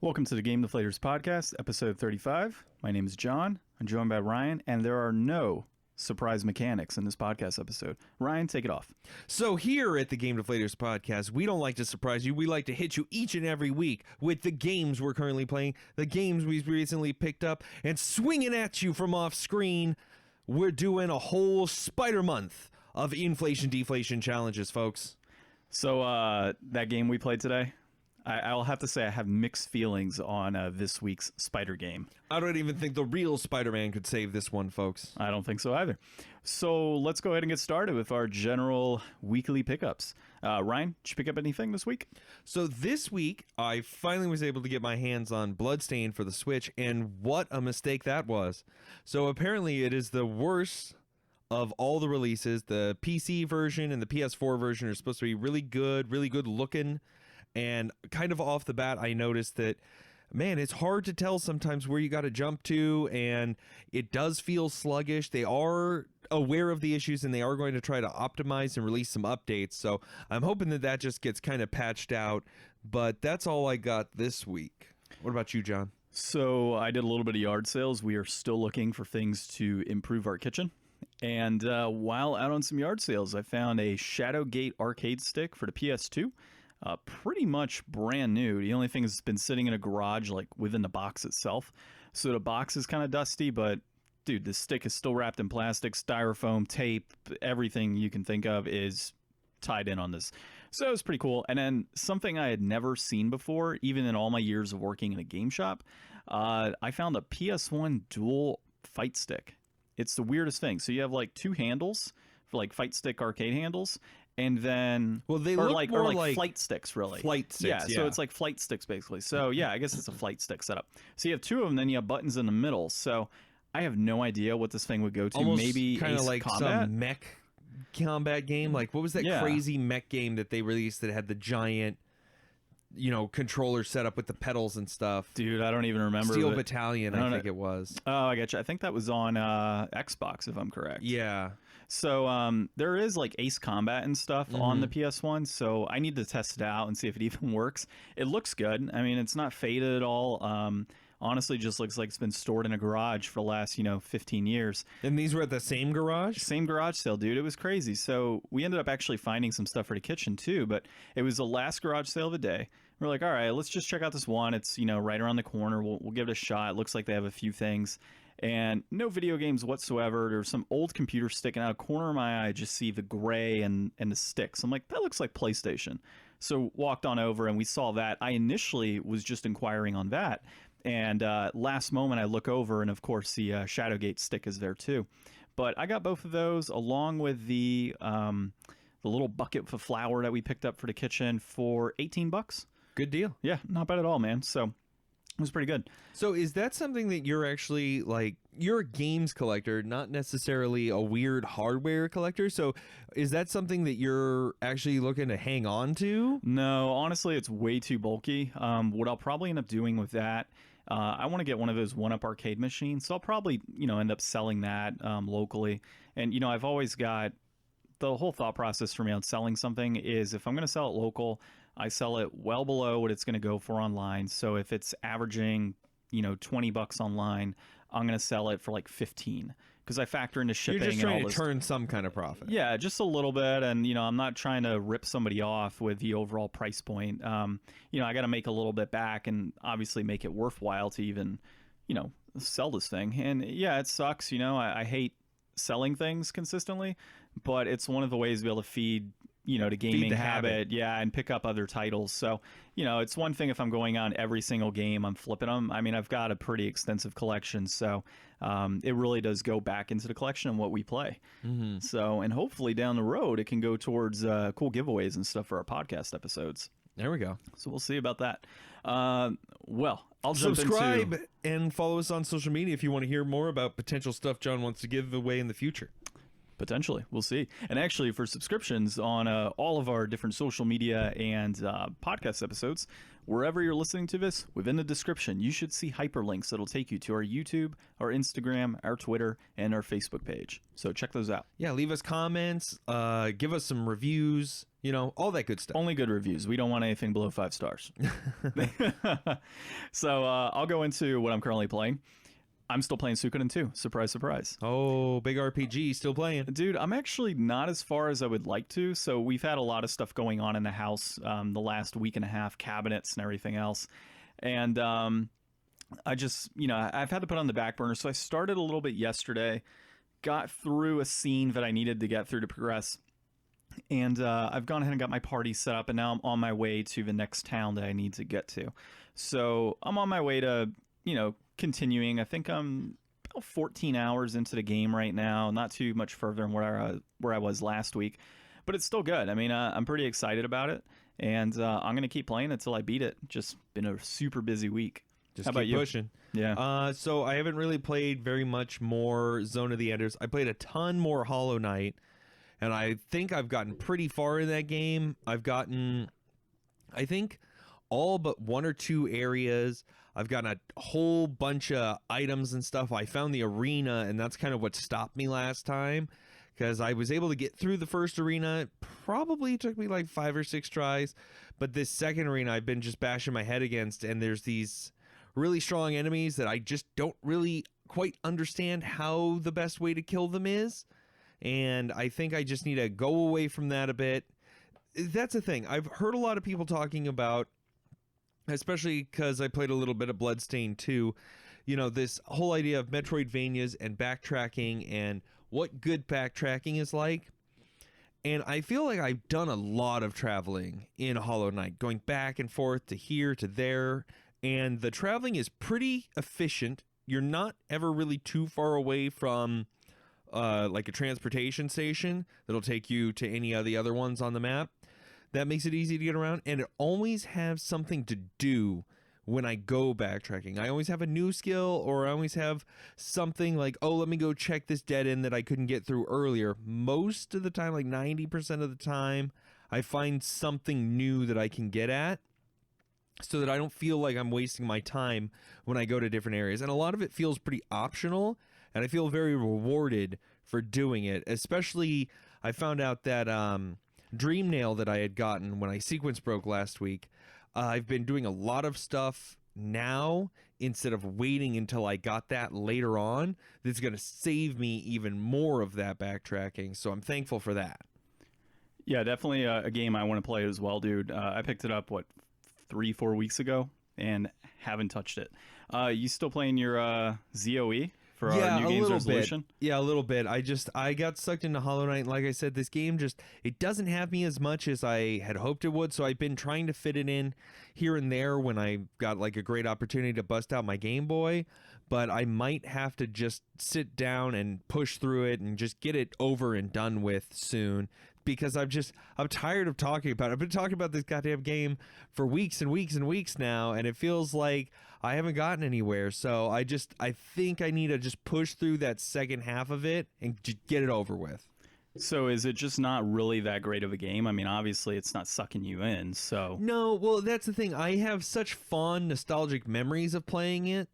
Welcome to the Game Deflators Podcast, episode 35. My name is John. I'm joined by Ryan, and there are no surprise mechanics in this podcast episode. Ryan, take it off. So here at the Game Deflators Podcast, we don't like to surprise you. We like to hit you each and every week with the games we're currently playing, the games we've recently picked up, and swinging at you from off screen. We're doing a whole Spider Month of inflation deflation challenges, folks. So that game we played today, I'll have to say I have mixed feelings on this week's Spider game. I don't even think the real Spider-Man could save this one, folks. I don't think so either. So let's go ahead and get started with our general weekly pickups. Ryan, did you pick up anything this week? So this week, I finally was able to get my hands on Bloodstained for the Switch, and what a mistake that was. So apparently it is the worst of all the releases. The PC version and the PS4 version are supposed to be really good looking. And kind of off the bat, I noticed that, man, it's hard to tell sometimes where you got to jump to, and it does feel sluggish. They are aware of the issues, and they are going to try to optimize and release some updates. So I'm hoping that that just gets kind of patched out. But that's all I got this week. What about you, John? So I did a little bit of yard sales. We are still looking for things to improve our kitchen. And while out on some yard sales, I found a Shadowgate arcade stick for the PS2. Pretty much brand new. The only thing is it's been sitting in a garage, like within the box itself. So the box is kind of dusty, but dude, the stick is still wrapped in plastic, styrofoam, tape, everything you can think of is tied in on this. So it was pretty cool. And then something I had never seen before, even in all my years of working in a game shop, I found a PS1 dual fight stick. It's the weirdest thing. So you have like two handles for like fight stick arcade handles. And then, well, they look more like flight sticks, really. Flight sticks, yeah. So it's like flight sticks, basically. So yeah, I guess it's a flight stick setup. So you have two of them, then you have buttons in the middle. So I have no idea what this thing would go to. Almost maybe kind of like combat? some mech combat game. Like, what was that crazy mech game that they released that had the giant, controller set up with the pedals and stuff? Dude, I don't even remember. Steel Battalion, I think it was. Oh, I get you. I think that was on Xbox, if I'm correct. Yeah. So there is like Ace Combat and stuff on the PS1, so I need to test it out and see if it even works. It looks good. I mean, it's not faded at all. Honestly, just looks like it's been stored in a garage for the last, 15 years. And these were at the same garage? Same garage sale, dude. It was crazy. So we ended up actually finding some stuff for the kitchen, too. But it was the last garage sale of the day. We're like, all right, let's just check out this one. It's, right around the corner. We'll give it a shot. It looks like they have a few things. And no video games whatsoever. There's some old computer sticking out of the corner of my eye. I just see the gray and the sticks. I'm like, that looks like PlayStation. So walked on over and we saw that. I initially was just inquiring on that. And last moment I look over and of course the Shadowgate stick is there too. But I got both of those along with the little bucket for flour that we picked up for the kitchen for $18. Good deal. Yeah, not bad at all, man. So it was pretty good. So is that something that you're actually like, you're a games collector, not necessarily a weird hardware collector. So is that something that you're actually looking to hang on to? No, honestly, it's way too bulky. What I'll probably end up doing with that, I want to get one of those 1-Up arcade machines. So I'll probably, end up selling that locally. And, I've always got the whole thought process for me on selling something is if I'm going to sell it local, I sell it well below what it's going to go for online. So if it's averaging, $20 online, I'm going to sell it for like 15 because I factor into shipping. You're just trying and all to this. turn some kind of profit. Yeah, just a little bit. And, I'm not trying to rip somebody off with the overall price point. I got to make a little bit back and obviously make it worthwhile to even, sell this thing. And yeah, it sucks. I hate selling things consistently, but it's one of the ways to be able to feed the gaming habit, and pick up other titles. So it's one thing if I'm going on every single game, I'm flipping them. I mean, I've got a pretty extensive collection, so it really does go back into the collection and what we play. So, and hopefully down the road it can go towards cool giveaways and stuff for our podcast episodes. There we go. So we'll see about that. Well, I'll jump subscribe and follow us on social media if you want to hear more about potential stuff John wants to give away in the future. Potentially. We'll see. And actually, for subscriptions on all of our different social media and podcast episodes, wherever you're listening to this, within the description, you should see hyperlinks that'll take you to our YouTube, our Instagram, our Twitter, and our Facebook page. So check those out. Yeah, leave us comments, give us some reviews, all that good stuff. Only good reviews. We don't want anything below 5 stars. So I'll go into what I'm currently playing. I'm still playing Suikoden 2. Surprise, surprise. Oh, big RPG, still playing. Dude, I'm actually not as far as I would like to. So we've had a lot of stuff going on in the house the last week and a half, cabinets and everything else. And I just, I've had to put on the back burner. So I started a little bit yesterday, got through a scene that I needed to get through to progress. And I've gone ahead and got my party set up. And now I'm on my way to the next town that I need to get to. So I'm on my way to, continuing. I think I'm about 14 hours into the game right now, not too much further than where I was last week, but it's still good. I mean, I'm pretty excited about it, and I'm gonna keep playing until I beat it. Just been a super busy week. Just How keep about you? pushing. Yeah. So I haven't really played very much more Zone of the Enders. I played a ton more Hollow Knight, and I think I've gotten pretty far in that game. I've gotten, I think, all but 1 or 2 areas. I've gotten a whole bunch of items and stuff. I found the arena, and that's kind of what stopped me last time, because I was able to get through the first arena. It probably took me like 5 or 6 tries, but this second arena I've been just bashing my head against, and there's these really strong enemies that I just don't really quite understand how the best way to kill them is, and I think I just need to go away from that a bit. That's the thing. I've heard a lot of people talking about, especially because I played a little bit of Bloodstained 2, this whole idea of Metroidvanias and backtracking and what good backtracking is like. And I feel like I've done a lot of traveling in Hollow Knight, going back and forth to here to there, and the traveling is pretty efficient. You're not ever really too far away from like a transportation station that'll take you to any of the other ones on the map. That makes it easy to get around, and it always has something to do when I go backtracking. I always have a new skill, or I always have something like, oh, let me go check this dead end that I couldn't get through earlier. Most of the time, like 90% of the time, I find something new that I can get at, so that I don't feel like I'm wasting my time when I go to different areas. And a lot of it feels pretty optional, and I feel very rewarded for doing it. Especially, I found out that Dream Nail that I had gotten when I sequence broke last week, I've been doing a lot of stuff now instead of waiting until I got that later on. That's going to save me even more of that backtracking, so I'm thankful for that. Yeah, definitely a game I want to play as well, dude. I picked it up, 3-4 weeks ago, and haven't touched it. You still playing your ZOE? For our New Games Resolution? Yeah, a little bit. I got sucked into Hollow Knight, and like I said, this game it doesn't have me as much as I had hoped it would, so I've been trying to fit it in here and there when I got like a great opportunity to bust out my Game Boy, but I might have to just sit down and push through it and just get it over and done with soon, because I'm tired of talking about it. I've been talking about this goddamn game for weeks and weeks and weeks now, and it feels like I haven't gotten anywhere. So I think I need to just push through that second half of it and just get it over with. So is it just not really that great of a game? I mean, obviously it's not sucking you in, so... No, well, that's the thing. I have such fond, nostalgic memories of playing it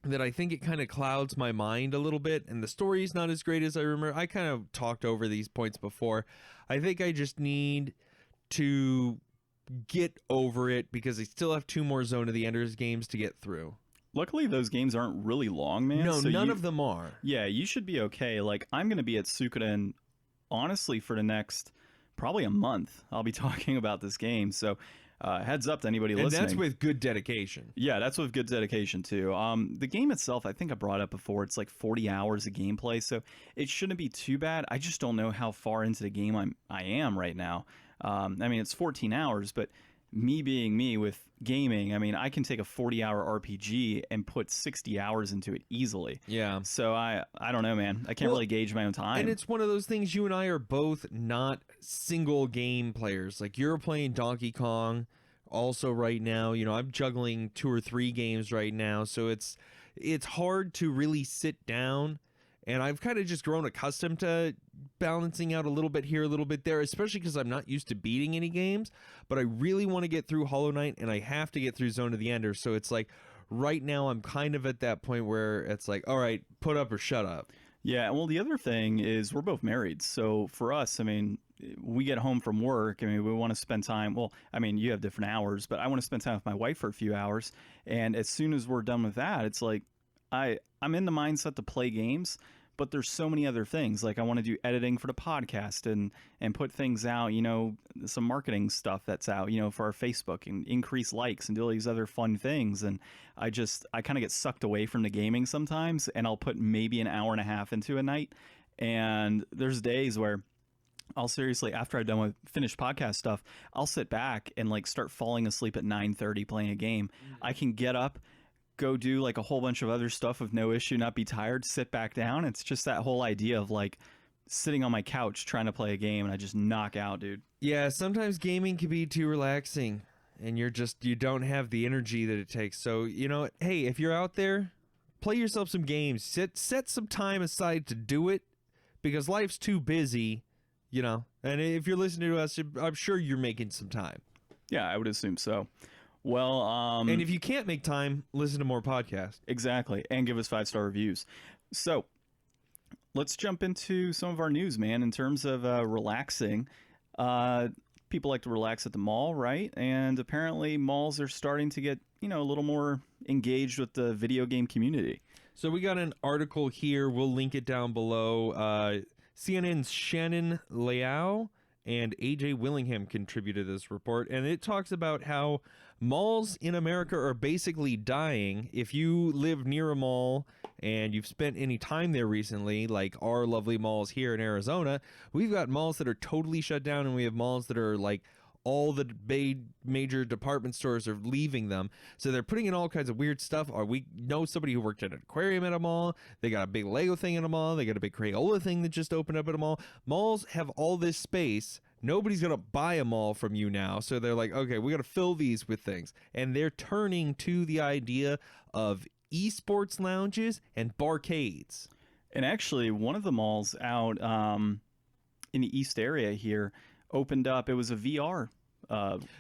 that I think it kind of clouds my mind a little bit, and the story's not as great as I remember. I kind of talked over these points before. I think I just need to get over it, because I still have 2 more Zone of the Enders games to get through. Luckily, those games aren't really long, man. No, so none of them are. Yeah, you should be okay. Like, I'm going to be at Suikoden, honestly, for the next probably a month. I'll be talking about this game, so heads up to anybody listening. And that's with good dedication. Yeah, that's with good dedication, too. The game itself, I think I brought up before, it's like 40 hours of gameplay, so it shouldn't be too bad. I just don't know how far into the game I am right now. I mean, it's 14 hours, but me being me with gaming, I mean, I can take a 40-hour RPG and put 60 hours into it easily. Yeah. So I don't know, man. I can't really gauge my own time. And it's one of those things, you and I are both not single game players. Like, you're playing Donkey Kong also right now. I'm juggling 2 or 3 games right now, so it's hard to really sit down. And I've kind of just grown accustomed to balancing out a little bit here, a little bit there, especially because I'm not used to beating any games. But I really want to get through Hollow Knight, and I have to get through Zone of the Enders. So it's like, right now I'm kind of at that point where it's like, all right, put up or shut up. Yeah, well, the other thing is we're both married. So for us, I mean, we get home from work. I mean, we want to spend time. Well, I mean, you have different hours, but I want to spend time with my wife for a few hours. And as soon as we're done with that, it's like I'm in the mindset to play games, but there's so many other things. Like I want to do editing for the podcast and put things out, some marketing stuff that's out, for our Facebook and increase likes and do all these other fun things. And I kind of get sucked away from the gaming sometimes, and I'll put maybe an hour and a half into a night. And there's days where I'll seriously, after I've done with finished podcast stuff, I'll sit back and like start falling asleep at 9:30 playing a game. I can get up, go do like a whole bunch of other stuff with no issue, not be tired, sit back down. It's just that whole idea of like sitting on my couch trying to play a game and I just knock out, dude. Yeah, sometimes gaming can be too relaxing and you don't have the energy that it takes. So, hey, if you're out there, play yourself some games. Set some time aside to do it because life's too busy, and if you're listening to us, I'm sure you're making some time. Yeah, I would assume so. Well, and if you can't make time, listen to more podcasts. Exactly, and give us 5-star reviews. So let's jump into some of our news, man. In terms of relaxing, people like to relax at the mall, right? And apparently malls are starting to get, a little more engaged with the video game community. So we got an article here. We'll link it down below. CNN's Shannon Liao and AJ Willingham contributed this report, and it talks about how malls in America are basically dying. If you live near a mall and you've spent any time there recently, like our lovely malls here in Arizona, we've got malls that are totally shut down, and we have malls that are like all the major department stores are leaving them. So they're putting in all kinds of weird stuff. Or we know somebody who worked at an aquarium at a mall. They got a big Lego thing at a mall. They got a big Crayola thing that just opened up at a mall. Malls have all this space. Nobody's going to buy a mall from you now. So they're like, okay, we got to fill these with things. And they're turning to the idea of esports lounges and barcades. And actually, one of the malls out in the East area here opened up. It was a VR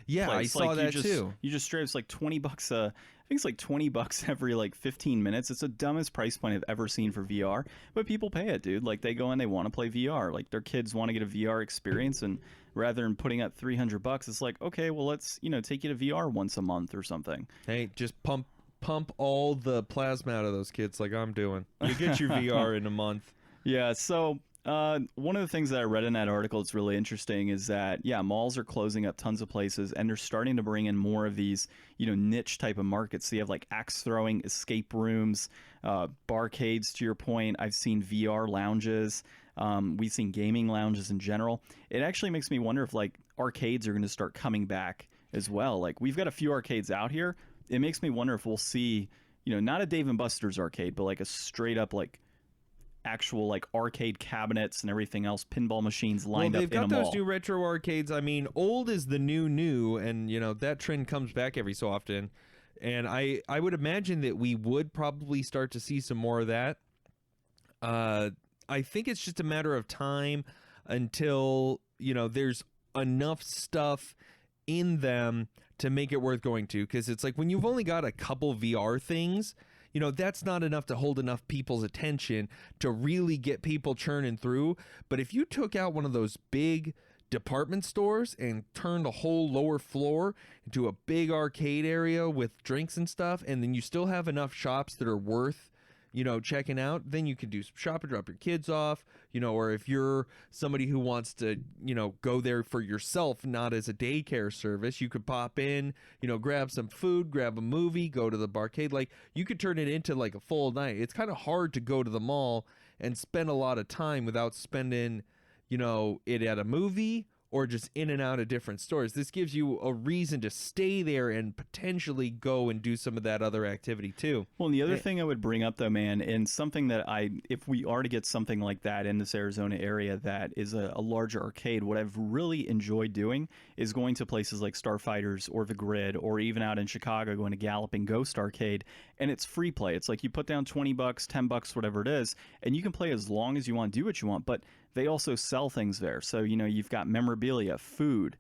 yeah, place. I saw that too. You just straight, it's like $20 I think it's like $20 every like 15 minutes. It's the dumbest price point I've ever seen for VR, but people pay it, dude. Like they go in, they want to play VR. Like their kids want to get a VR experience, and rather than putting up $300, it's like, okay, well let's take you to VR once a month or something. Hey, just pump all the plasma out of those kids like I'm doing. You get your VR in a month. Yeah, so one of the things that I read in that article that's really interesting is that, yeah, malls are closing up tons of places, and they're starting to bring in more of these, niche type of markets. So you have like axe throwing, escape rooms, barcades, to your point. I've seen VR lounges. We've seen gaming lounges in general. It actually makes me wonder if like arcades are going to start coming back as well. Like we've got a few arcades out here. It makes me wonder if we'll see, not a Dave & Buster's arcade, but like a straight up like actual like arcade cabinets and everything else, pinball machines lined up in a mall. They've got those new retro arcades. I mean, old is the new, and that trend comes back every so often. And I would imagine that we would probably start to see some more of that. I think it's just a matter of time until there's enough stuff in them to make it worth going to, because it's like when you've only got a couple VR things, that's not enough to hold enough people's attention to really get people churning through. But if you took out one of those big department stores and turned a whole lower floor into a big arcade area with drinks and stuff, and then you still have enough shops that are worth checking out, then you can do some shop and drop your kids off, or if you're somebody who wants to, go there for yourself, not as a daycare service, you could pop in, grab some food, grab a movie, go to the barcade. Like you could turn it into like a full night. It's kind of hard to go to the mall and spend a lot of time without spending, it at a movie or just in and out of different stores. This gives you a reason to stay there and potentially go and do some of that other activity too. Well, and the other thing I would bring up though, man, and something that if we are to get something like that in this Arizona area that is a larger arcade, what I've really enjoyed doing is going to places like Starfighters or The Grid, or even out in Chicago going to Galloping Ghost Arcade, and it's free play. It's like you put down $20, $10, whatever it is, and you can play as long as you want, do what you want, but they also sell things there. So, you've got memorabilia, food,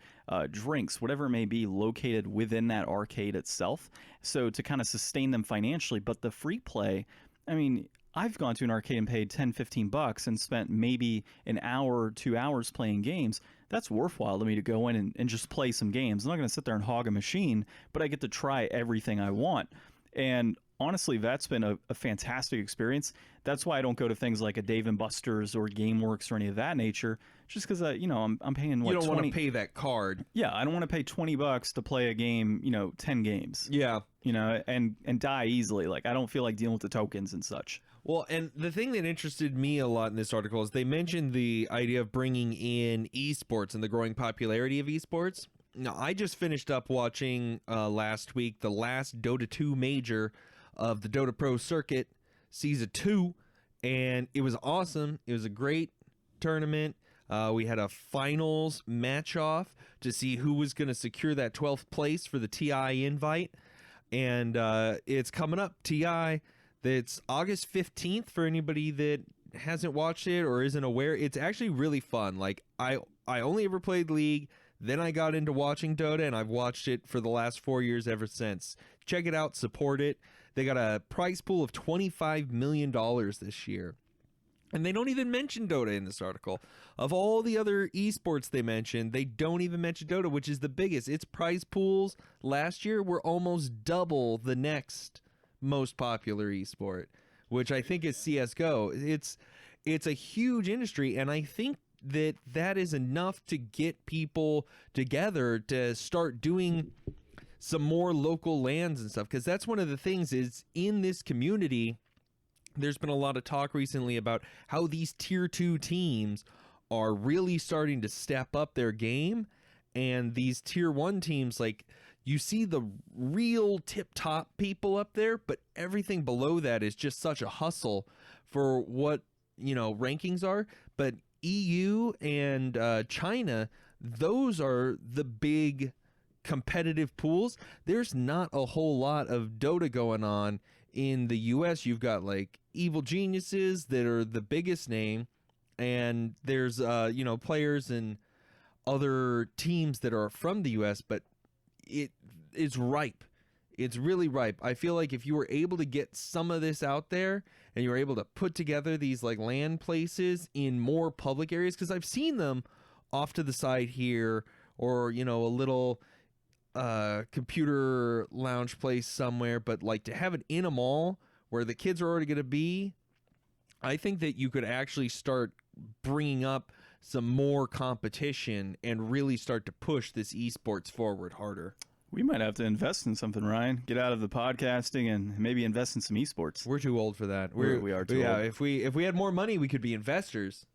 drinks, whatever it may be, located within that arcade itself. So to kind of sustain them financially. But the free play, I mean, I've gone to an arcade and paid 10, 15 bucks and spent maybe an hour or 2 hours playing games. That's worthwhile to me to go in and just play some games. I'm not going to sit there and hog a machine, but I get to try everything I want. And honestly, that's been a fantastic experience. That's why I don't go to things like a Dave & Buster's or GameWorks or any of that nature, just because, I'm paying, what, You don't 20... want to pay that card. Yeah, I don't want to pay $20 to play a game, 10 games. Yeah. And die easily. Like, I don't feel like dealing with the tokens and such. Well, and the thing that interested me a lot in this article is they mentioned the idea of bringing in esports and the growing popularity of esports. Now, I just finished up watching last week the last Dota 2 major of the Dota Pro Circuit Season 2, and it was awesome. It was a great tournament. We had a finals match-off to see who was going to secure that 12th place for the TI invite, and it's coming up, TI. It's August 15th for anybody that hasn't watched it or isn't aware. It's actually really fun. Like, I only ever played League, then I got into watching Dota, and I've watched it for the last 4 years ever since. Check it out, support it. They got a prize pool of $25 million this year. And they don't even mention Dota in this article. Of all the other esports they mentioned, they don't even mention Dota, which is the biggest. Its prize pools last year were almost double the next most popular esport, which I think is CSGO. It's a huge industry, and I think that is enough to get people together to start doing some more local lands and stuff, because that's one of the things is in this community. There's been a lot of talk recently about how these tier 2 teams are really starting to step up their game, and these tier 1 teams, like, you see the real tip-top people up there, but everything below that is just such a hustle for what, rankings are. But EU and China, those are the big competitive pools. There's not a whole lot of Dota going on in the US. You've got like Evil Geniuses that are the biggest name, and there's players and other teams that are from the US, but it's ripe. It's really ripe. I feel like if you were able to get some of this out there and you were able to put together these like land places in more public areas, because I've seen them off to the side here, or a little computer lounge place somewhere, but like to have it in a mall where the kids are already going to be, I think that you could actually start bringing up some more competition and really start to push this esports forward harder. We might have to invest in something, Ryan. Get out of the podcasting and maybe invest in some esports. We're too old for that. We are too old. If we had more money, we could be investors.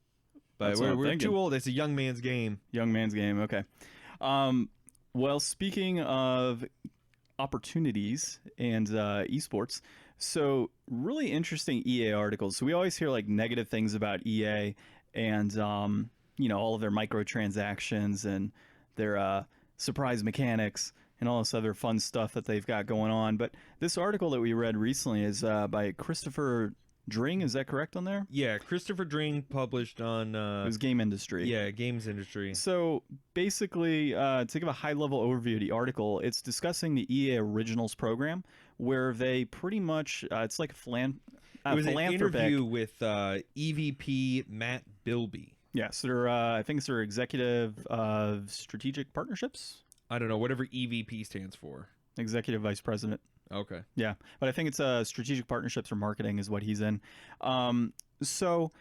But we're too old. It's a young man's game. Young man's game. Okay. Well, speaking of opportunities and esports, so really interesting EA articles. So we always hear like negative things about EA and all of their microtransactions and their surprise mechanics and all this other fun stuff that they've got going on. But this article that we read recently is by Christopher Dring. Is that correct on there? Yeah, Christopher Dring published on... it was Game Industry. Yeah, Games Industry. So basically, to give a high-level overview of the article, it's discussing the EA Originals program, where they pretty much... it's like it was an interview with EVP Matt Bilby. Yes, I think it's their executive of strategic partnerships. I don't know, whatever EVP stands for. Executive Vice President. Okay. Yeah, but I think it's strategic partnerships or marketing is what he's in. So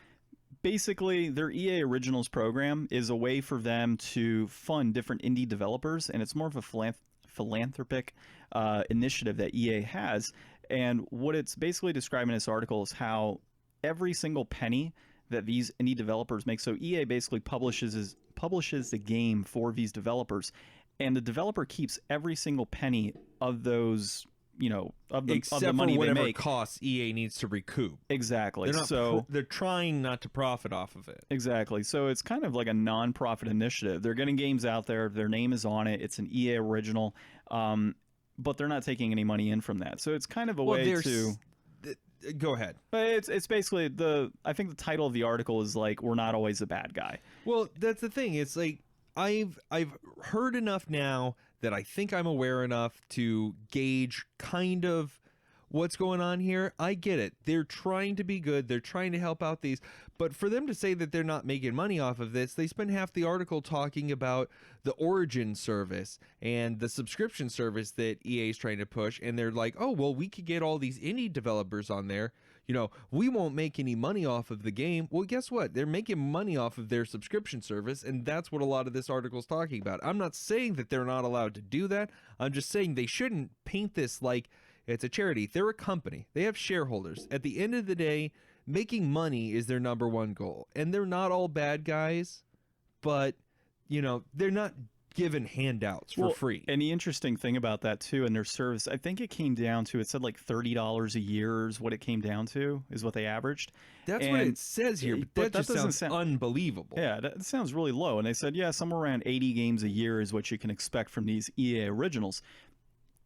basically, their EA Originals program is a way for them to fund different indie developers, and it's more of a philanthropic initiative that EA has. And what it's basically describing in this article is how every single penny that these indie developers make. So EA basically publishes the game for these developers, and the developer keeps every single penny of those, of the money for whatever they make. Costs EA needs to recoup. Exactly. They're trying not to profit off of it. Exactly. So it's kind of like a non-profit initiative. They're getting games out there. Their name is on it. It's an EA original, but they're not taking any money in from that. So it's kind of a way to... Go ahead. But it's basically I think the title of the article is like, we're not always a bad guy. Well, that's the thing. It's like I've heard enough now that I think I'm aware enough to gauge kind of what's going on here. I get it. They're trying to be good. They're trying to help out these. But for them to say that they're not making money off of this, they spend half the article talking about the Origin service and the subscription service that EA is trying to push. And they're like, oh, well, we could get all these indie developers on there. You know, we won't make any money off of the game. Well, guess what? They're making money off of their subscription service, and that's what a lot of this article is talking about. I'm not saying that they're not allowed to do that. I'm just saying they shouldn't paint this like it's a charity. They're a company. They have shareholders. At the end of the day, making money is their number one goal. And they're not all bad guys, but, you know, they're not given handouts for free. And the interesting thing about that too, in their service, I think it came down to, it said like $30 a year is what it came down to, is what they averaged. That's what it says here, but that just sounds unbelievable. Yeah, that sounds really low. And they said, yeah, somewhere around 80 games a year is what you can expect from these EA originals.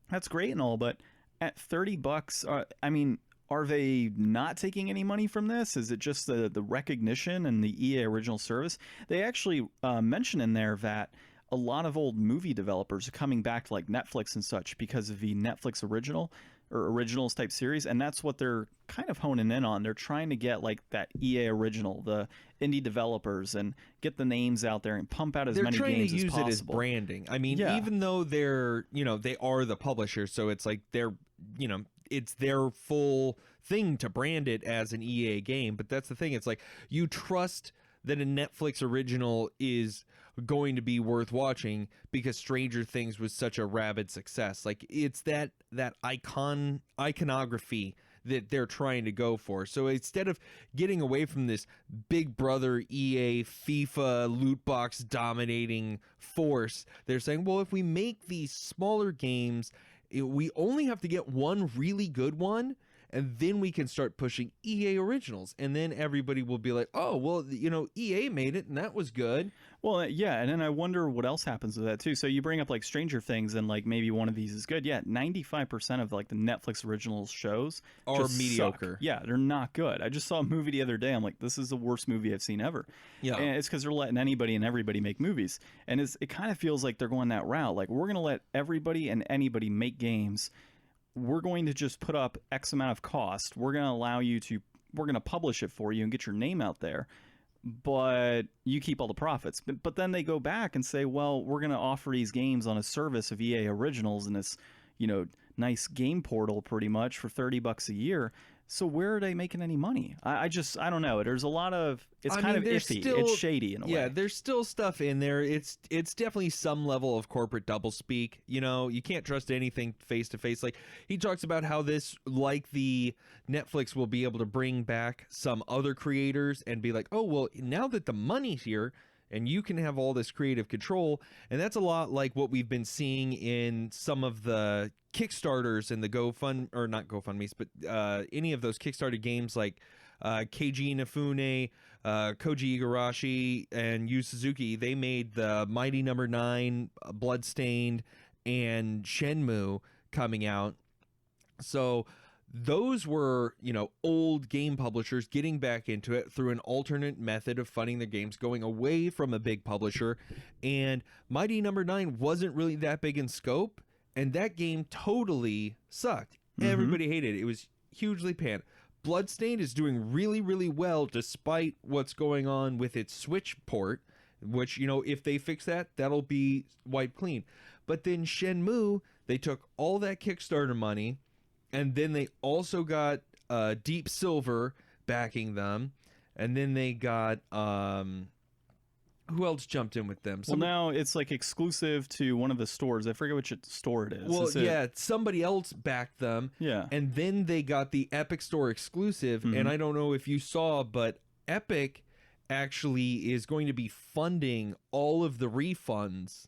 That's great and all, but at $30, I mean, are they not taking any money from this? Is it just the recognition and the EA original service? They actually mention in there that a lot of old movie developers are coming back to like Netflix and such because of the Netflix original or originals type series, and that's what they're kind of honing in on. They're trying to get like that EA original, the indie developers, and get the names out there and pump out as many games as possible. They're trying to use it as branding. I mean, even though they're, you know, they are the publisher, so it's like they're, you know, it's their full thing to brand it as an EA game. But that's the thing. It's like you trust that a Netflix original is going to be worth watching because Stranger Things was such a rabid success. Like it's that iconography that they're trying to go for. So instead of getting away from this Big Brother EA FIFA loot box dominating force, they're saying, well, if we make these smaller games, we only have to get one really good one, and then we can start pushing EA originals. And then everybody will be like, oh, well, you know, EA made it and that was good. Well, yeah. And then I wonder what else happens with that too. So you bring up like Stranger Things and like maybe one of these is good. Yeah. 95% of like the Netflix originals shows are mediocre. Suck. Yeah. They're not good. I just saw a movie the other day. I'm like, this is the worst movie I've seen ever. Yeah. And it's because they're letting anybody and everybody make movies. And it kind of feels like they're going that route. Like we're going to let everybody and anybody make games. We're going to just put up X amount of cost. We're going to allow you to, we're going to publish it for you and get your name out there, but you keep all the profits. But then they go back and say, well, we're going to offer these games on a service of EA originals and this, you know, nice game portal pretty much for $30 a year. So where are they making any money? I don't know. There's a lot of, it's kind of iffy. It's shady in a way. Yeah, there's still stuff in there. It's definitely some level of corporate doublespeak. You know, you can't trust anything face to face. Like he talks about how this, like the Netflix, will be able to bring back some other creators and be like, oh, well, now that the money's here, and you can have all this creative control. And that's a lot like what we've been seeing in some of the Kickstarters and the not GoFundMe's, but any of those Kickstarter games like Keiji Inafune, Koji Igarashi, and Yu Suzuki. They made the Mighty No. 9, Bloodstained, and Shenmue coming out. So those were, you know, old game publishers getting back into it through an alternate method of funding their games, going away from a big publisher. And Mighty No. 9 wasn't really that big in scope, and that game totally sucked. Everybody hated it. It was hugely panned. Bloodstained is doing really, really well despite what's going on with its Switch port, which, you know, if they fix that, that'll be wiped clean. But then Shenmue, they took all that Kickstarter money, and then they also got Deep Silver backing them. And then they got... who else jumped in with them? Well, now it's like exclusive to one of the stores. I forget which store it is. Well, somebody else backed them. Yeah. And then they got the Epic Store exclusive. And I don't know if you saw, but Epic actually is going to be funding all of the refunds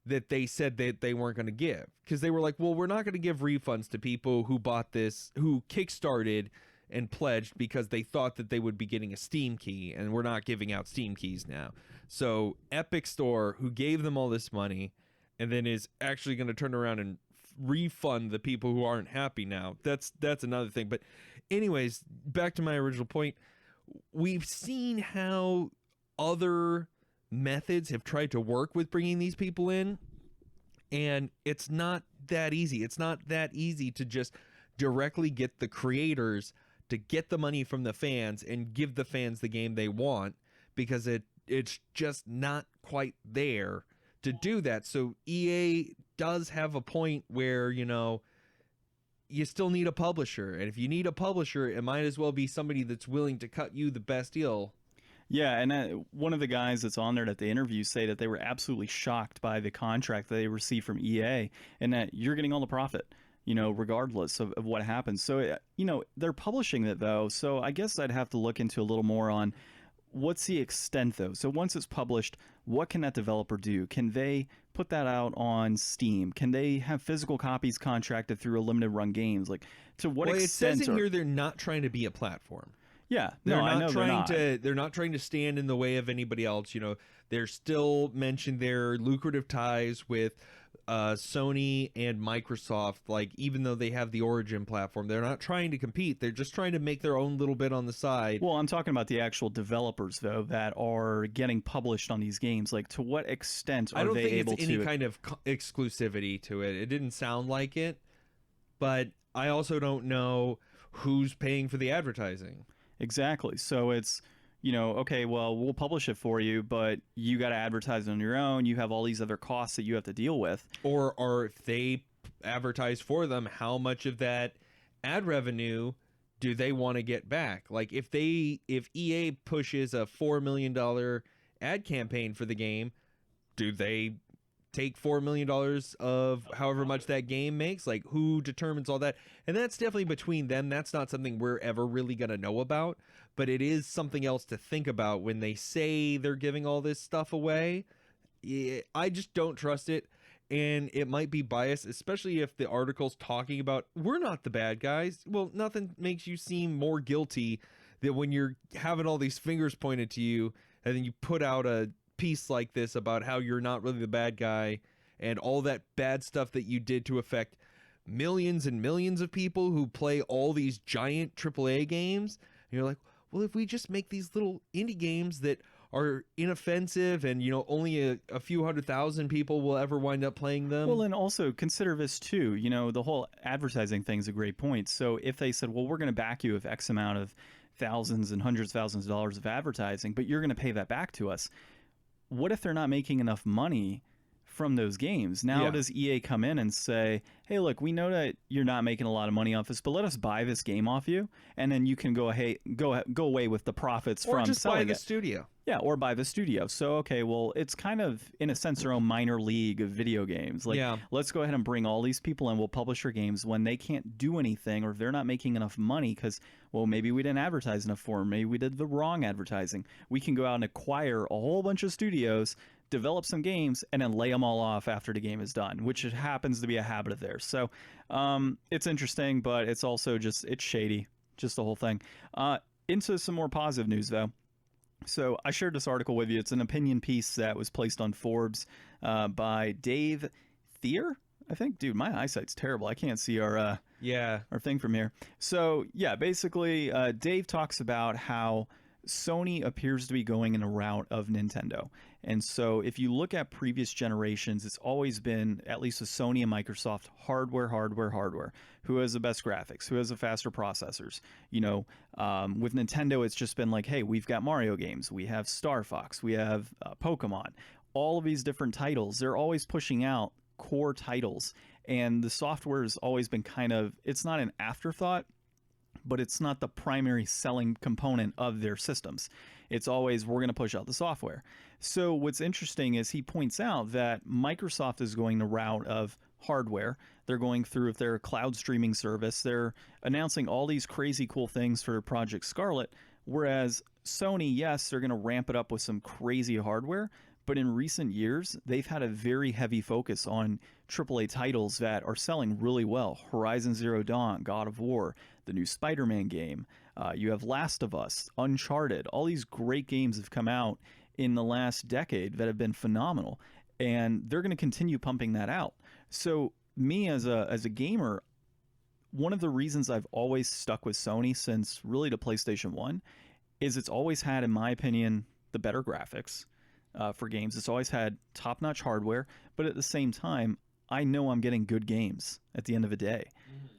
that they said that they weren't going to give, because they were like, well, we're not going to give refunds to people who bought this, who kickstarted and pledged because they thought that they would be getting a Steam key, and we're not giving out Steam keys now. So Epic Store, who gave them all this money and then is actually going to turn around and refund the people who aren't happy now, that's another thing. But anyways, back to my original point, we've seen how other methods have tried to work with bringing these people in, and it's not that easy. It's not that easy to just directly get the creators to get the money from the fans and give the fans the game they want, because it's just not quite there to do that. So EA does have a point where, you still need a publisher. And if you need a publisher, it might as well be somebody that's willing to cut you the best deal. Yeah, and one of the guys that's on there at the interview say that they were absolutely shocked by the contract that they received from EA, and that you're getting all the profit, regardless of what happens. So, they're publishing it, though, so I guess I'd have to look into a little more on what's the extent, though. So once it's published, what can that developer do? Can they put that out on Steam? Can they have physical copies contracted through a limited run games? Like, to what extent? It says in here they're not trying to be a platform. Yeah, they're not trying to stand in the way of anybody else. They're still mentioned their lucrative ties with Sony and Microsoft. Like, even though they have the Origin platform, they're not trying to compete. They're just trying to make their own little bit on the side. Well, I'm talking about the actual developers, though, that are getting published on these games. Like, to what extent are they able to? I don't think it's any kind of exclusivity to it. It didn't sound like it, but I also don't know who's paying for the advertising. Exactly. So it's, okay, well, we'll publish it for you, but you got to advertise on your own. You have all these other costs that you have to deal with. Or if they advertise for them, how much of that ad revenue do they want to get back? Like, if EA pushes a $4 million ad campaign for the game, do they take $4 million of however much that game makes? Like, who determines all that? And that's definitely between them. That's not something we're ever really going to know about, but it is something else to think about when they say they're giving all this stuff away. I just don't trust it. And it might be biased, especially if the article's talking about, we're not the bad guys. Well, nothing makes you seem more guilty than when you're having all these fingers pointed to you, and then you put out a piece like this about how you're not really the bad guy and all that bad stuff that you did to affect millions and millions of people who play all these giant AAA games. And you're like, well, if we just make these little indie games that are inoffensive and, only a few 100,000 people will ever wind up playing them. Well, and also consider this too, the whole advertising thing is a great point. So if they said, well, we're going to back you with X amount of thousands and hundreds of thousands of dollars of advertising, but you're going to pay that back to us. What if they're not making enough money from those games? Now does EA come in and say, hey, look, we know that you're not making a lot of money off this, but let us buy this game off you, and then you can go away with the profits from selling it. Or just buy the studio. Yeah, or buy the studio. So, okay, well, it's kind of, in a sense, their own minor league of video games. Like, let's go ahead and bring all these people in. We'll publish your games when they can't do anything, or if they're not making enough money because, well, maybe we didn't advertise enough for them. Maybe we did the wrong advertising. We can go out and acquire a whole bunch of studios, develop some games, and then lay them all off after the game is done, which happens to be a habit of theirs. So it's interesting, but it's also it's shady, just the whole thing. Into some more positive news, though. So I shared this article with you. It's an opinion piece that was placed on Forbes by Dave Thier, I think. Dude, my eyesight's terrible. I can't see our thing from here. So yeah, basically Dave talks about how Sony appears to be going in a route of Nintendo. And so if you look at previous generations, it's always been, at least with Sony and Microsoft, hardware. Who has the best graphics? Who has the faster processors? With Nintendo, it's just been like, hey, we've got Mario games. We have Star Fox. We have Pokemon. All of these different titles. They're always pushing out core titles. And the software has always been it's not an afterthought, but it's not the primary selling component of their systems. It's always, we're going to push out the software. So what's interesting is he points out that Microsoft is going the route of hardware. They're going through with their cloud streaming service. They're announcing all these crazy cool things for Project Scarlet, whereas Sony, yes, they're going to ramp it up with some crazy hardware, but in recent years, they've had a very heavy focus on AAA titles that are selling really well. Horizon Zero Dawn, God of War, the new Spider-Man game. You have Last of Us, Uncharted. All these great games have come out in the last decade that have been phenomenal, and they're going to continue pumping that out. So me as a gamer, one of the reasons I've always stuck with Sony since really the PlayStation 1 is it's always had, in my opinion, the better graphics for games. It's always had top-notch hardware, but at the same time, I know I'm getting good games at the end of the day.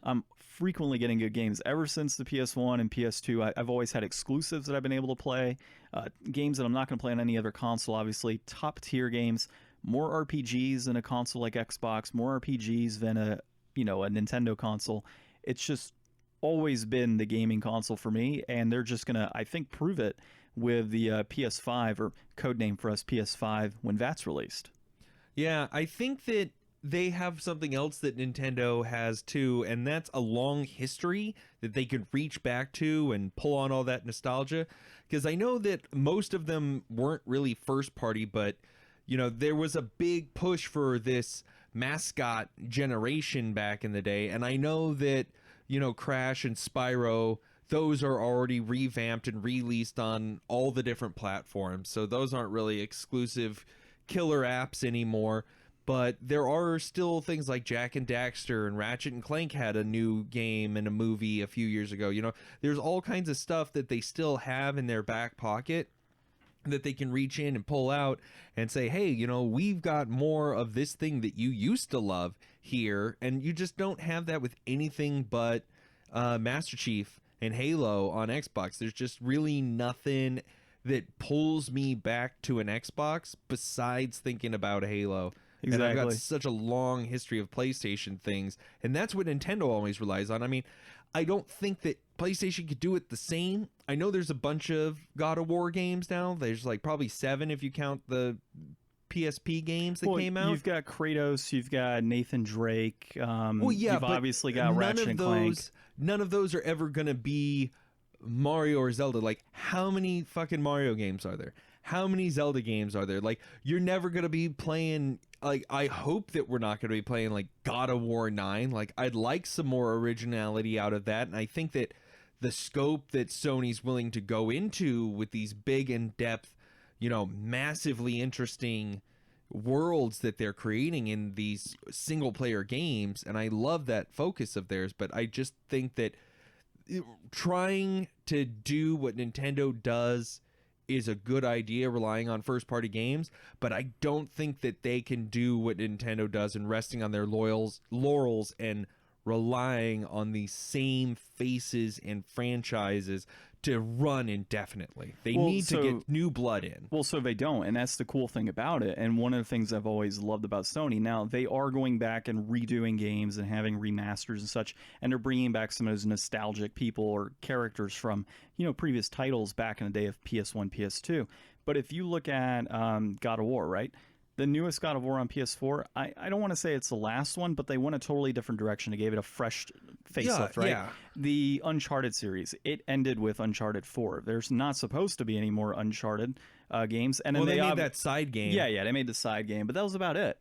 I'm frequently getting good games. Ever since the PS1 and PS2, I've always had exclusives that I've been able to play, games that I'm not going to play on any other console, obviously, top-tier games, more RPGs than a console like Xbox, more RPGs than a Nintendo console. It's just always been the gaming console for me, and they're just going to, I think, prove it with the PS5, or codename for us, PS5, when that's released. Yeah, I think that they have something else that Nintendo has too, and that's a long history that they could reach back to and pull on all that nostalgia. Because I know that most of them weren't really first party, but there was a big push for this mascot generation back in the day, and I know that Crash and Spyro, those are already revamped and released on all the different platforms, so those aren't really exclusive killer apps anymore. But there are still things like Jak and Daxter, and Ratchet and Clank had a new game and a movie a few years ago. There's all kinds of stuff that they still have in their back pocket that they can reach in and pull out and say, hey, we've got more of this thing that you used to love here. And you just don't have that with anything but Master Chief and Halo on Xbox. There's just really nothing that pulls me back to an Xbox besides thinking about Halo. Exactly. And I've got such a long history of PlayStation things, and that's what Nintendo always relies on. I mean, I don't think that PlayStation could do it the same. I know there's a bunch of God of War games now. There's like probably 7 if you count the PSP games that came out. You've got Kratos, you've got Nathan Drake. You've obviously got Ratchet and Clank. None of those are ever going to be Mario or Zelda. Like, how many fucking Mario games are there? How many Zelda games are there? Like, you're never going to be playing, like, I hope that we're not going to be playing, like, God of War 9. Like, I'd like some more originality out of that, and I think that the scope that Sony's willing to go into with these big, in-depth, massively interesting worlds that they're creating in these single-player games, and I love that focus of theirs, but I just think that trying to do what Nintendo does is a good idea, relying on first-party games, but I don't think that they can do what Nintendo does and resting on their laurels and relying on the same faces and franchises to run indefinitely. They need to get new blood in. Well, so they don't, and that's the cool thing about it. And one of the things I've always loved about Sony, now they are going back and redoing games and having remasters and such, and they're bringing back some of those nostalgic people or characters from previous titles back in the day of PS1, PS2. But if you look at God of War, right? The newest God of War on PS4, I don't want to say it's the last one, but they went a totally different direction. They gave it a fresh facelift, right? Yeah. The Uncharted series, it ended with Uncharted 4. There's not supposed to be any more Uncharted games. And then they made that side game. Yeah, they made the side game, but that was about it.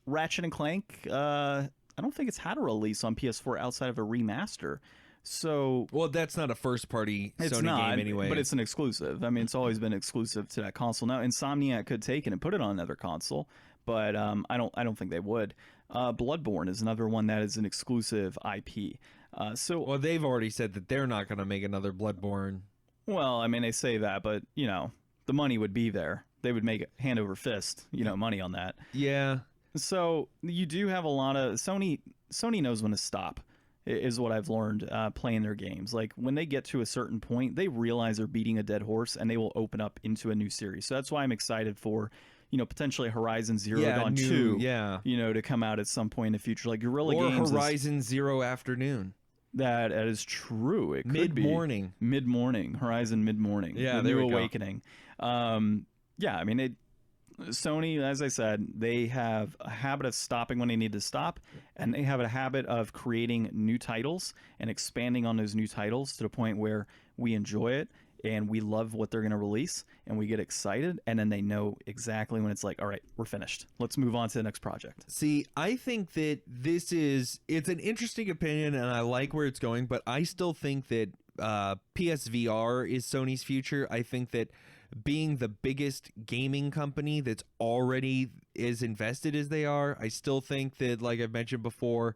Ratchet and Clank, I don't think it's had a release on PS4 outside of a remaster. So, well, that's not a first-party Sony game anyway. But it's an exclusive. I mean, it's always been exclusive to that console. Now, Insomniac could take it and put it on another console, but I don't think they would. Bloodborne is another one that is an exclusive IP. Well, they've already said that they're not going to make another Bloodborne. Well, I mean, they say that, but the money would be there. They would make it hand over fist, money on that. Yeah. So you do have a lot of Sony knows when to stop. Is what I've learned playing their games. Like, when they get to a certain point, they realize they're beating a dead horse, and they will open up into a new series. So that's why I'm excited for, potentially Horizon Zero Dawn 2, to come out at some point in the future. Like Guerrilla Games. Or Horizon Zero Afternoon. That is true. It could mid-morning. be mid-morning. Horizon mid-morning. Yeah, the New Awakening. I mean, Sony, as I said, they have a habit of stopping when they need to stop, and they have a habit of creating new titles and expanding on those new titles to the point where we enjoy it and we love what they're going to release and we get excited, and then they know exactly when it's like, all right, we're finished. Let's move on to the next project. See, I think that it's an interesting opinion and I like where it's going, but I still think that PSVR is Sony's future. I think that being the biggest gaming company that's already as invested as they are, I still think that, like I've mentioned before,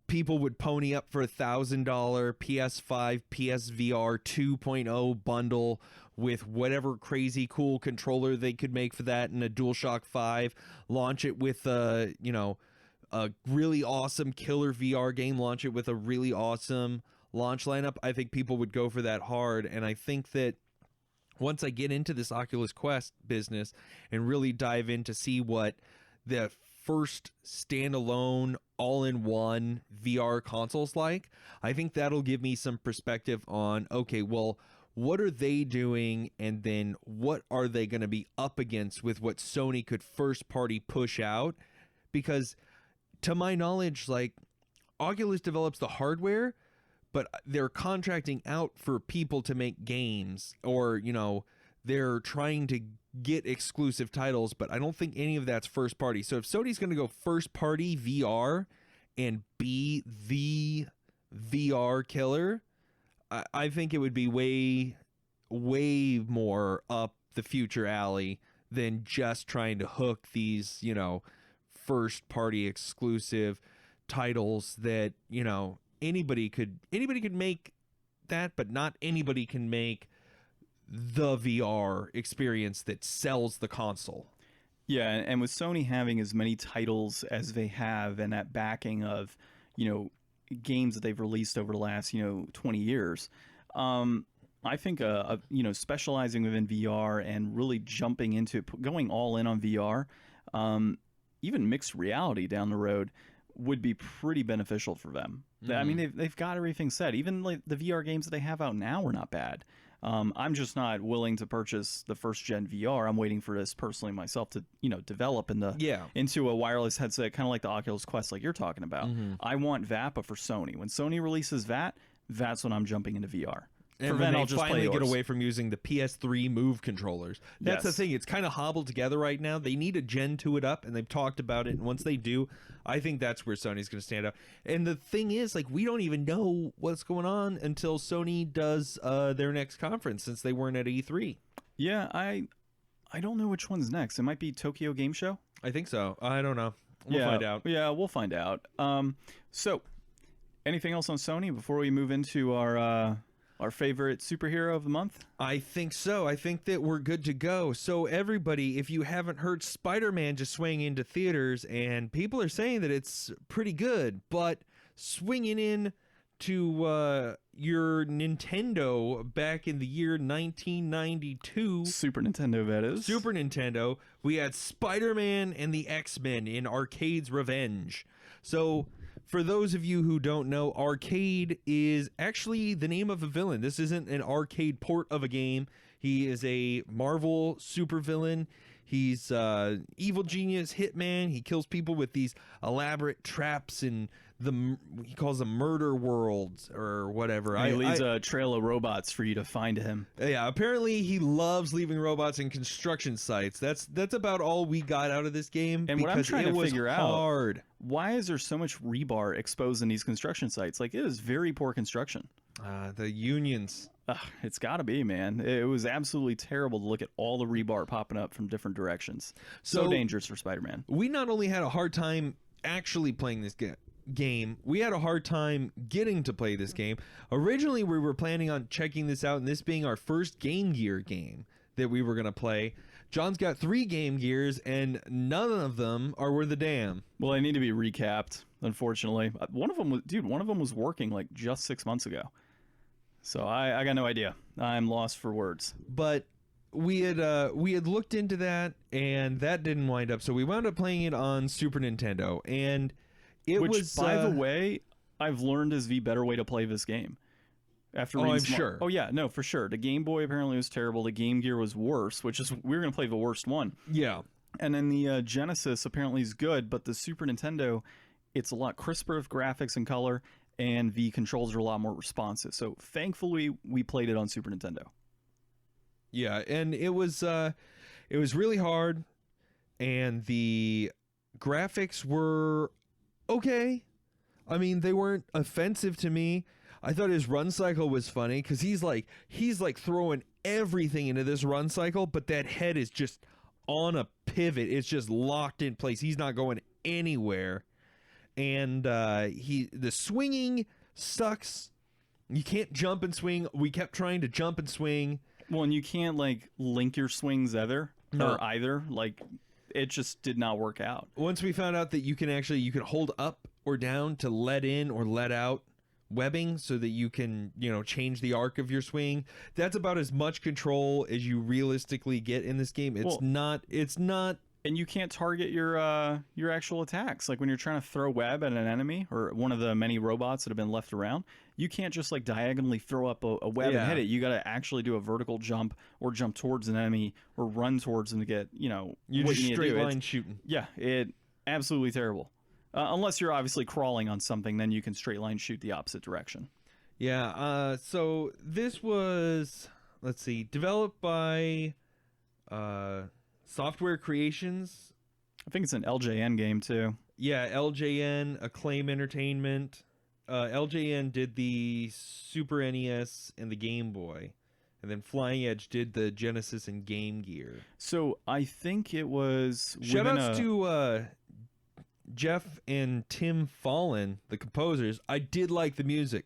people would pony up for $1,000 PS5 PSVR 2.0 bundle with whatever crazy cool controller they could make for that and a DualShock 5, launch it with a really awesome killer VR game, launch it with a really awesome launch lineup. I think people would go for that hard. And I think that once I get into this Oculus Quest business and really dive in to see what the first standalone all-in-one VR consoles like, I think that'll give me some perspective on, okay, well, what are they doing, and then what are they going to be up against with what Sony could first party push out? Because to my knowledge, like, Oculus develops the hardware, but they're contracting out for people to make games, or, you know, they're trying to get exclusive titles, but I don't think any of that's first party. So if Sony's going to go first party VR and be the VR killer, I think it would be way more up the future alley than just trying to hook these, you know, first party exclusive titles that, you know, anybody could make that, but not anybody can make the VR experience that sells the console. Yeah, and with Sony having as many titles as they have, and that backing of, you know, games that they've released over the last, you know, 20 years, I think you know, specializing within VR and really jumping into going all in on VR, even mixed reality down the road, would be pretty beneficial for them. I mean, they've got everything set. Even like the VR games that they have out now are not bad. I'm just not willing to purchase the first gen VR. I'm waiting for this personally myself to, you know, develop into a wireless headset, kind of like the Oculus Quest, like you're talking about. I want that, but for Sony. When Sony releases that's when I'm jumping into VR. And when they finally get away from using the PS3 Move controllers. That's the thing. It's kind of hobbled together right now. They need a Gen 2 it up, and they've talked about it. And once they do, I think that's where Sony's going to stand out. And the thing is, like, we don't even know what's going on until Sony does their next conference, since they weren't at E3. Yeah, I don't know which one's next. It might be Tokyo Game Show. I think so. I don't know. We'll find out. Yeah, we'll find out. So, anything else on Sony before we move into our favorite superhero of the month? I think so. I think that we're good to go. So everybody, if you haven't heard, Spider-Man just swinging into theaters, and people are saying that it's pretty good, but swinging in to your Nintendo back in the year 1992. Super Nintendo, that is. Super Nintendo. We had Spider-Man and the X-Men in Arcade's Revenge. So for those of you who don't know, Arcade is actually the name of a villain. This isn't an arcade port of a game. He is a Marvel supervillain. He's evil genius hitman. He kills people with these elaborate traps in he calls them murder worlds or whatever. He leaves a trail of robots for you to find him. Yeah, apparently he loves leaving robots in construction sites. That's about all we got out of this game. And what I'm trying to figure out, why is there so much rebar exposed in these construction sites? Like, it is very poor construction. The unions. It's got to be, man. It was absolutely terrible to look at all the rebar popping up from different directions. So dangerous for Spider-Man. We not only had a hard time actually playing this game, we had a hard time getting to play this game. Originally, we were planning on checking this out, and this being our first Game Gear game that we were going to play. John's got 3 Game Gears, and none of them are worth a damn. Well, they need to be recapped, unfortunately. One of them was working like just 6 months ago. So I got no idea. I'm lost for words. But we had looked into that, and that didn't wind up. So we wound up playing it on Super Nintendo, and Which, by the way, I've learned is the better way to play this game. After I'm sure. Oh yeah, no, for sure. The Game Boy apparently was terrible. The Game Gear was worse, which is we were gonna play the worst one. Yeah. And then the Genesis apparently is good, but the Super Nintendo, it's a lot crisper with graphics and color, and the controls are a lot more responsive. So thankfully, we played it on Super Nintendo. Yeah, and it was really hard, and the graphics were okay. I mean, they weren't offensive to me. I thought his run cycle was funny because he's like throwing everything into this run cycle, but that head is just on a pivot. It's just locked in place. He's not going anywhere. And the swinging sucks. You can't jump and swing. We kept trying to jump and swing, Well, and you can't like link your swings either. Like it just did not work out. Once we found out that you can hold up or down to let in or let out webbing so that you can, change the arc of your swing. That's about as much control as you realistically get in this game. It's not. And you can't target your actual attacks. Like when you're trying to throw web at an enemy or one of the many robots that have been left around, you can't just like diagonally throw up a web and hit it. You got to actually do a vertical jump or jump towards an enemy or run towards them to get, You're what just you need straight to do. line shooting. Yeah, it absolutely terrible. Unless you're obviously crawling on something, then you can straight line shoot the opposite direction. Yeah. So this was, let's see, developed by Software Creations. I think it's an LJN game too. Yeah, LJN, Acclaim Entertainment. LJN did the Super NES and the Game Boy. And then Flying Edge did the Genesis and Game Gear. So I think it was... Shoutouts to Jeff and Tim Fallon, the composers. I did like the music.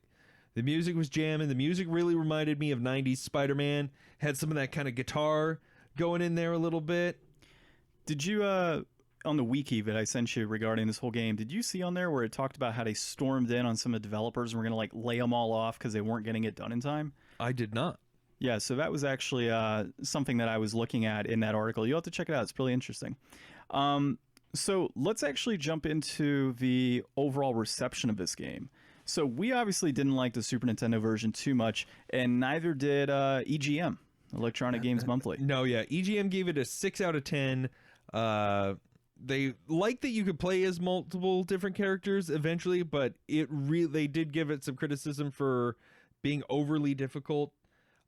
The music was jamming. The music really reminded me of 90s Spider-Man. Had some of that kind of guitar going in there a little bit. Did you, on the wiki that I sent you regarding this whole game, did you see on there where it talked about how they stormed in on some of the developers and were going to like lay them all off because they weren't getting it done in time? I did not. Yeah, so that was actually something that I was looking at in that article. You'll have to check it out. It's really interesting. So let's actually jump into the overall reception of this game. So we obviously didn't like the Super Nintendo version too much, and neither did EGM, Electronic Games Monthly. No, yeah. EGM gave it a 6 out of 10. They liked that you could play as multiple different characters eventually, but they did give it some criticism for being overly difficult.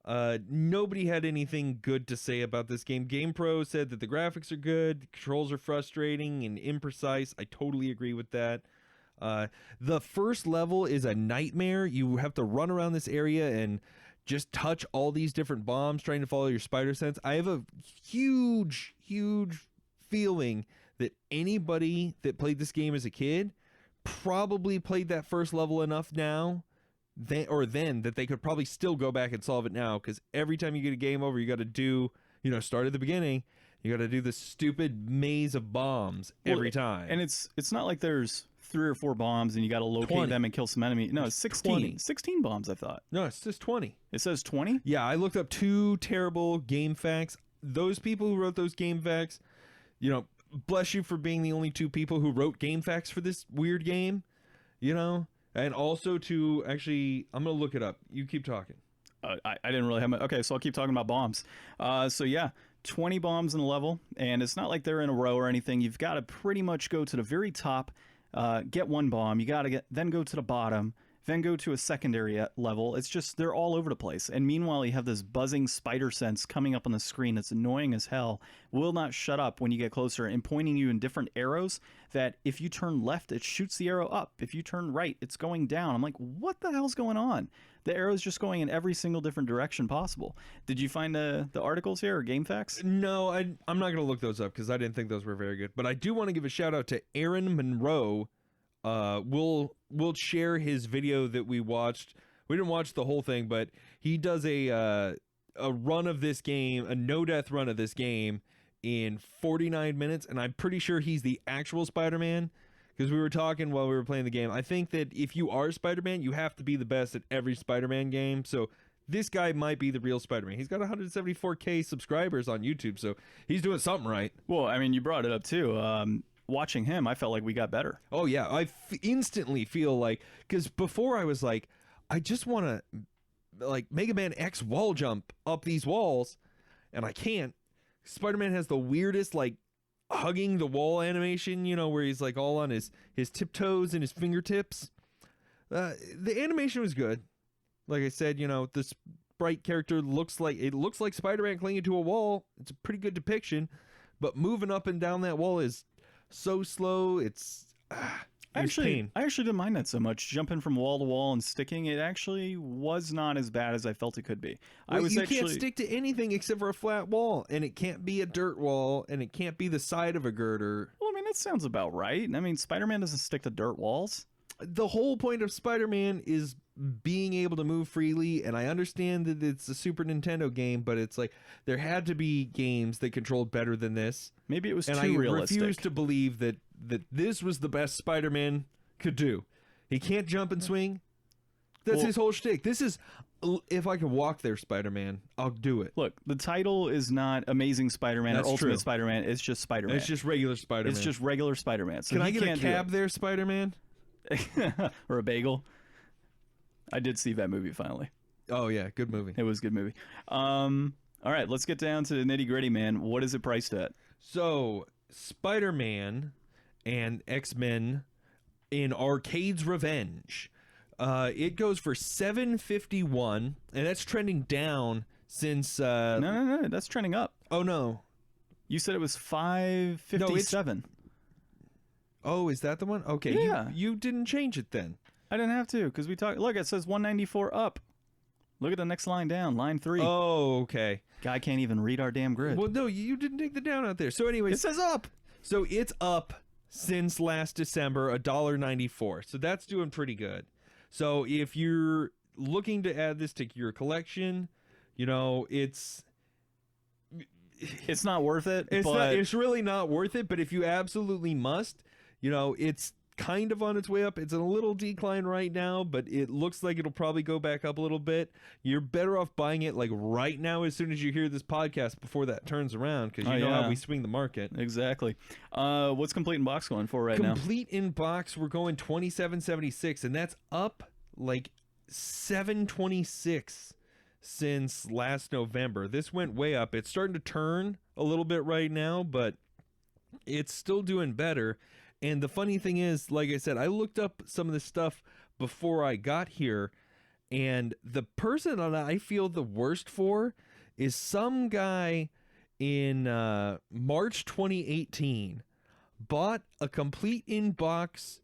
Nobody had anything good to say about this game. GamePro said that the graphics are good, the controls are frustrating and imprecise. I totally agree with that. The first level is a nightmare. You have to run around this area and just touch all these different bombs trying to follow your spider sense. I have a huge feeling that anybody that played this game as a kid probably played that first level enough now then that they could probably still go back and solve it now, because every time you get a game over, you got to do, start at the beginning. You got to do this stupid maze of bombs every time. And it's not like there's 3 or 4 bombs and you got to locate 20. them and kill some enemy. No, it's 16. 20. 16 bombs, I thought. No, it's just 20. It says 20? Yeah, I looked up 2 terrible game facts. Those people who wrote those game facts, bless you for being the only 2 people who wrote game facts for this weird game, And also to actually, I'm going to look it up. You keep talking. I didn't really have my... Okay, so I'll keep talking about bombs. So yeah, 20 bombs in a level, and it's not like they're in a row or anything. You've got to pretty much go to the very top, get 1 bomb. You got to then go to the bottom, then go to a secondary level. It's just, they're all over the place. And meanwhile, you have this buzzing spider sense coming up on the screen that's annoying as hell, will not shut up when you get closer, and pointing you in different arrows that if you turn left, it shoots the arrow up. If you turn right, it's going down. I'm like, what the hell's going on? The arrow's just going in every single different direction possible. Did you find the articles here or game facts? No, I'm not going to look those up because I didn't think those were very good. But I do want to give a shout out to Aaron Monroe. We'll share his video that we watched. We didn't watch the whole thing, but he does a run of this game, a no-death run of this game in 49 minutes, and I'm pretty sure he's the actual Spider-Man, because we were talking while we were playing the game. I think that if you are Spider-Man, you have to be the best at every Spider-Man game, so this guy might be the real Spider-Man. He's got 174K subscribers on YouTube, so he's doing something right. Well, I mean, you brought it up too. Watching him, I felt like we got better. Oh yeah, I instantly feel like, because before I was like, I just want to like Mega Man X wall jump up these walls, and I can't. Spider-Man has the weirdest like hugging the wall animation, where he's like all on his tiptoes and his fingertips. The animation was good. Like I said, the sprite character looks like Spider-Man clinging to a wall. It's a pretty good depiction, but moving up and down that wall is so slow. It's pain. I actually didn't mind that so much. Jumping from wall to wall and sticking, it actually was not as bad as I felt it could be. Well, you can't stick to anything except for a flat wall, and it can't be a dirt wall, and it can't be the side of a girder. Well, I mean, that sounds about right. I mean, Spider-Man doesn't stick to dirt walls. The whole point of Spider-Man is being able to move freely, and I understand that it's a Super Nintendo game, but it's like there had to be games that controlled better than this. Maybe it was and too I realistic. refuse to believe that this was the best Spider-Man could do. He can't jump and swing. That's his whole shtick. This is, if I could walk there, Spider-Man, I'll do it. Look, the title is not Amazing Spider-Man or Ultimate Spider-Man. It's just Spider-Man. It's just regular Spider-Man. It's just regular Spider-Man. So Can I get a cab there, Spider-Man? Or a bagel? I did see that movie finally. Oh, yeah. Good movie. It was a good movie. All right, let's get down to the nitty-gritty, man. What is it priced at? So, Spider-Man and X-Men in Arcade's Revenge. It goes for $751, and that's trending down since... No, that's trending up. Oh, no. You said it was $557. Oh, is that the one? Okay, yeah. You didn't change it then. I didn't have to, because we talked... Look, it says $194 up. Look at the next line down, line 3. Oh, okay. Guy can't even read our damn grid. Well, no, you didn't take the down out there. So anyways... It says up! So it's up since last December, $1.94. So that's doing pretty good. So if you're looking to add this to your collection, you know, it's not worth it. It's really not worth it. But if you absolutely must, you know, it's kind of on its way up. It's in a little decline right now, but it looks like it'll probably go back up a little bit. You're better off buying it like right now as soon as you hear this podcast before that turns around, because you know how we swing the market. Exactly. What's Complete in Box going for now? Complete in Box, we're going $27.76, and that's up like $7.26 since last November. This went way up. It's starting to turn a little bit right now, but it's still doing better. And the funny thing is, like I said, I looked up some of this stuff before I got here, and the person that I feel the worst for is some guy in March 2018 bought a Complete in Box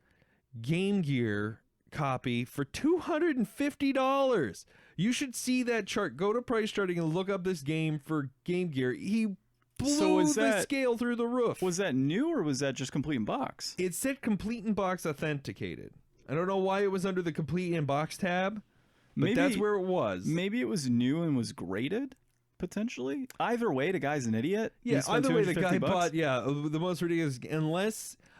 Game Gear copy for $250. You should see that chart. Go to Price Charting and look up this game for Game Gear. He blew the scale through the roof. Was that new, or was that just Complete in Box? It said Complete in Box Authenticated. I don't know why it was under the Complete in Box tab, but that's where it was. Maybe it was new and was graded, potentially. Either way, the guy's an idiot. Yeah, either way, the guy bought, the most ridiculous.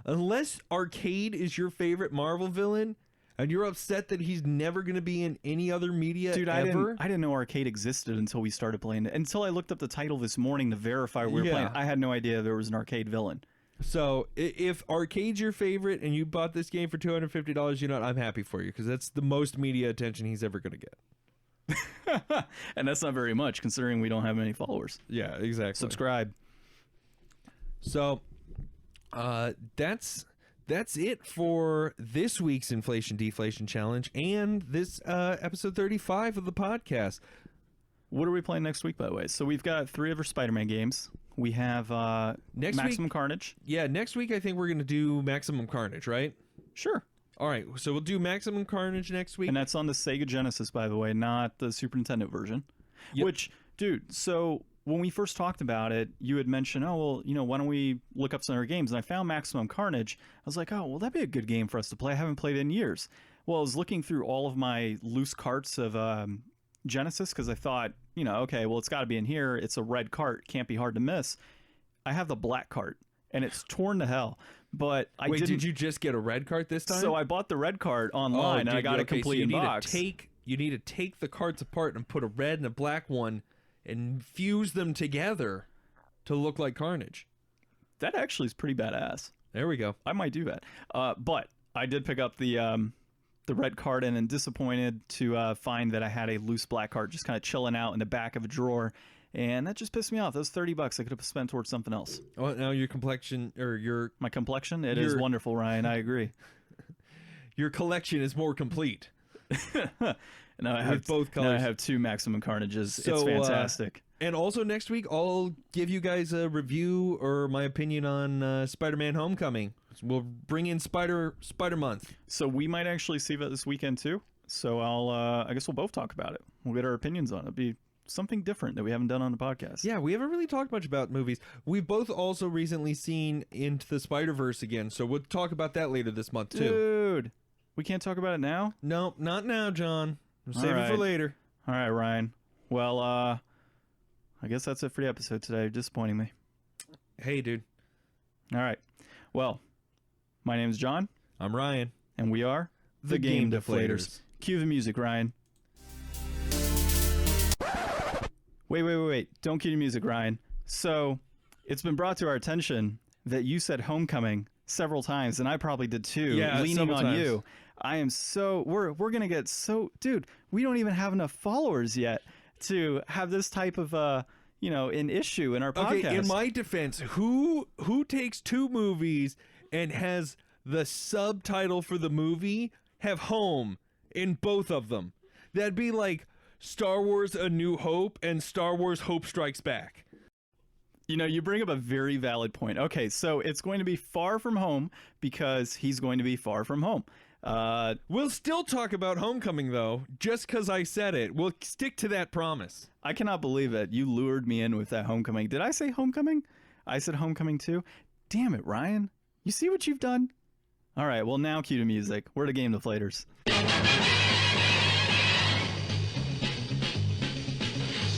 Unless Arcade is your favorite Marvel villain, and you're upset that he's never going to be in any other media ever. I didn't know Arcade existed until we started playing it. Until I looked up the title this morning to verify we were playing. I had no idea there was an Arcade villain. So if Arcade's your favorite and you bought this game for $250, you know what? I'm happy for you, because that's the most media attention he's ever going to get. And that's not very much, considering we don't have many followers. Yeah, exactly. Subscribe. So that's it for this week's Inflation Deflation Challenge and this episode 35 of the podcast. What are we playing next week, by the way? So we've got 3 other Spider-Man games. We have Maximum Carnage. Yeah, next week I think we're going to do Maximum Carnage, right? Sure. All right, so we'll do Maximum Carnage next week. And that's on the Sega Genesis, by the way, not the Super Nintendo version. Yep. Which, dude, so when we first talked about it, you had mentioned, oh, well, you know, why don't we look up some other games? And I found Maximum Carnage. I was like, oh, well, that'd be a good game for us to play. I haven't played it in years. Well, I was looking through all of my loose carts of Genesis, because I thought, you know, okay, well, it's got to be in here. It's a red cart. Can't be hard to miss. I have the black cart, and it's torn to hell. But I didn't. Did you just get a red cart this time? So I bought the red cart online, and I got a Complete in Box. You need to take the carts apart and put a red and a black one and fuse them together to look like Carnage. That actually is pretty badass. There we go. I might do that. But I did pick up the red cart and disappointed to find that I had a loose black cart just kind of chilling out in the back of a drawer. And that just pissed me off. That was $30 I could have spent towards something else. Oh, now your complexion, or my complexion? It is wonderful, Ryan. I agree. Your collection is more complete. Now I have both colors. Now I have 2 Maximum Carnages. So, it's fantastic. And also next week, I'll give you guys a review or my opinion on Spider-Man Homecoming. We'll bring in Spider Month. So we might actually see that this weekend too. So I guess we'll both talk about it. We'll get our opinions on it. It'll be something different that we haven't done on the podcast. Yeah, we haven't really talked much about movies. We've both also recently seen Into the Spider-Verse again, so we'll talk about that later this month too. Dude, We can't talk about it now? Nope, not now, John. Save it for right. later. All right, Ryan. Well, I guess that's it for the episode today. You're disappointing me. Hey, dude. All right. Well, my name's John. I'm Ryan. And we are The Game Deflators. Cue the music, Ryan. Wait. Don't cue the music, Ryan. So, it's been brought to our attention that you said homecoming several times, and I probably did too, leaning on you. I am so... We're going to get so... Dude, we don't even have enough followers yet to have this type of, an issue in our podcast. Okay, in my defense, who takes two movies and has the subtitle for the movie have home in both of them? That'd be like Star Wars A New Hope and Star Wars Hope Strikes Back. You bring up a very valid point. Okay, so it's going to be Far From Home because he's going to be far from home. We'll still talk about Homecoming, though, just because I said it. We'll stick to that promise. I cannot believe it. You lured me in with that Homecoming. Did I say Homecoming? I said Homecoming too? Damn it, Ryan. You see what you've done? All right, well, now cue to music. We're the Game Deflators.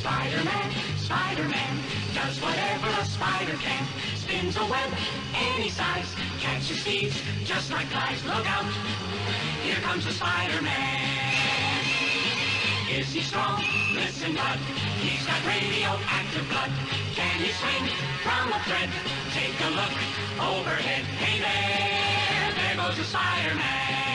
Spider-Man does whatever a spider can. Spins a web any size, catches thieves just like flies. Look out, here comes the Spider-Man. Is he strong? Listen, bud, he's got radioactive blood. Can he swing from a thread? Take a look overhead. Hey there goes the Spider-Man.